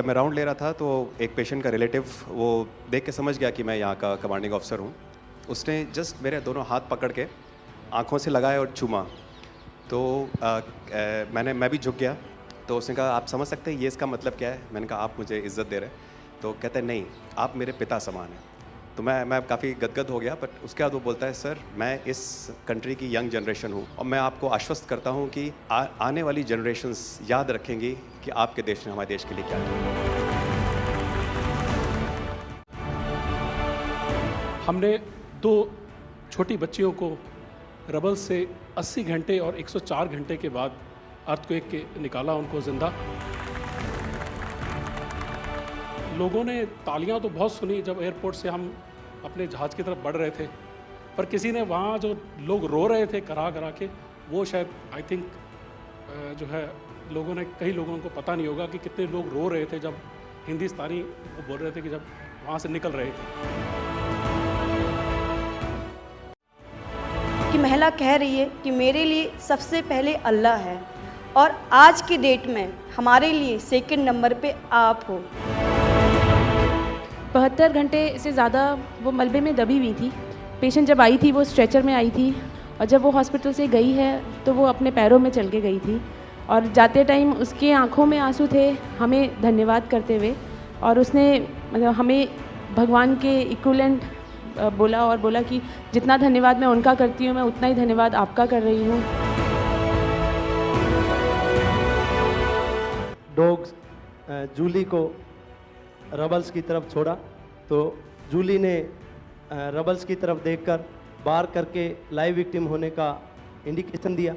मैं राउंड ले रहा था तो एक पेशेंट का रिलेटिव वो देख के समझ गया कि मैं यहाँ का कमांडिंग ऑफिसर हूँ। उसने जस्ट मेरे दोनों हाथ पकड़ के आँखों से लगाया और चूमा। तो मैं भी झुक गया। तो उसने कहा, आप समझ सकते हैं ये इसका मतलब क्या है? मैंने कहा, आप मुझे इज़्ज़त दे रहे हैं? तो कहते हैं, नहीं, आप मेरे पिता समान हैं। तो मैं काफ़ी गदगद हो गया। बट उसके बाद वो बोलता है, सर मैं इस कंट्री की यंग जनरेशन हूँ और मैं आपको आश्वस्त करता हूँ कि आने वाली जनरेशन्स याद रखेंगी कि आपके देश ने हमारे देश के लिए क्या किया। हमने 2 छोटी बच्चियों को रबल से 80 घंटे और 104 घंटे के बाद अर्थक्वेक के निकाला उनको ज़िंदा। लोगों ने तालियां तो बहुत सुनी जब एयरपोर्ट से हम अपने जहाज़ की तरफ बढ़ रहे थे, पर किसी ने वहाँ जो लोग रो रहे थे करा करा के, वो शायद आई थिंक जो है लोगों ने, कई लोगों को पता नहीं होगा कि कितने लोग रो रहे थे जब हिंदुस्तानी वो बोल रहे थे कि जब वहाँ से निकल रहे थे। कि महिला कह रही है कि मेरे लिए सबसे पहले अल्लाह है और आज की डेट में हमारे लिए सेकंड नंबर पे आप हो। 72 घंटे से ज़्यादा वो मलबे में दबी हुई थी। पेशेंट जब आई थी वो स्ट्रेचर में आई थी और जब वो हॉस्पिटल से गई है तो वो अपने पैरों में चल के गई थी और जाते टाइम उसके आंखों में आंसू थे हमें धन्यवाद करते हुए, और उसने मतलब हमें भगवान के इक्विवेलेंट बोला और बोला कि जितना धन्यवाद मैं उनका करती हूँ मैं उतना ही धन्यवाद आपका कर रही हूँ। डॉग्स जूली को रबल्स की तरफ छोड़ा तो जूली ने रबल्स की तरफ देखकर बार करके लाइव विक्टिम होने का इंडिकेशन दिया।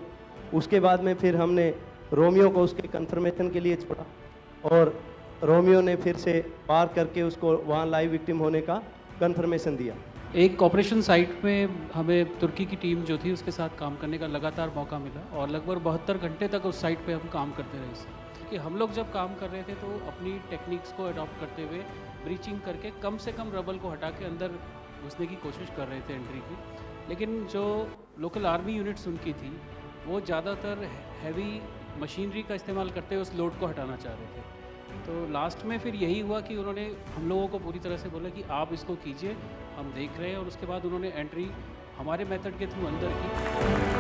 उसके बाद में फिर हमने रोमियो को उसके कंफर्मेशन के लिए छोड़ा और रोमियो ने फिर से बार करके उसको वहाँ लाइव विक्टिम होने का कंफर्मेशन दिया। एक ऑपरेशन साइट में हमें तुर्की की टीम जो थी उसके साथ काम करने का लगातार मौका मिला और लगभग 72 घंटे तक उस साइट पे हम काम करते रहे। कि हम लोग जब काम कर रहे थे तो अपनी टेक्निक्स को अडॉप्ट करते हुए ब्रीचिंग करके कम से कम रबल को हटा के अंदर घुसने की कोशिश कर रहे थे एंट्री की। लेकिन जो लोकल आर्मी यूनिट्स उनकी थी वो ज़्यादातर हैवी मशीनरी का इस्तेमाल करते हुए उस लोड को हटाना चाह रहे थे। तो लास्ट में फिर यही हुआ कि उन्होंने हम लोगों को पूरी तरह से बोला कि आप इसको कीजिए, हम देख रहे हैं, और उसके बाद उन्होंने एंट्री हमारे मेथड के थ्रू अंदर की।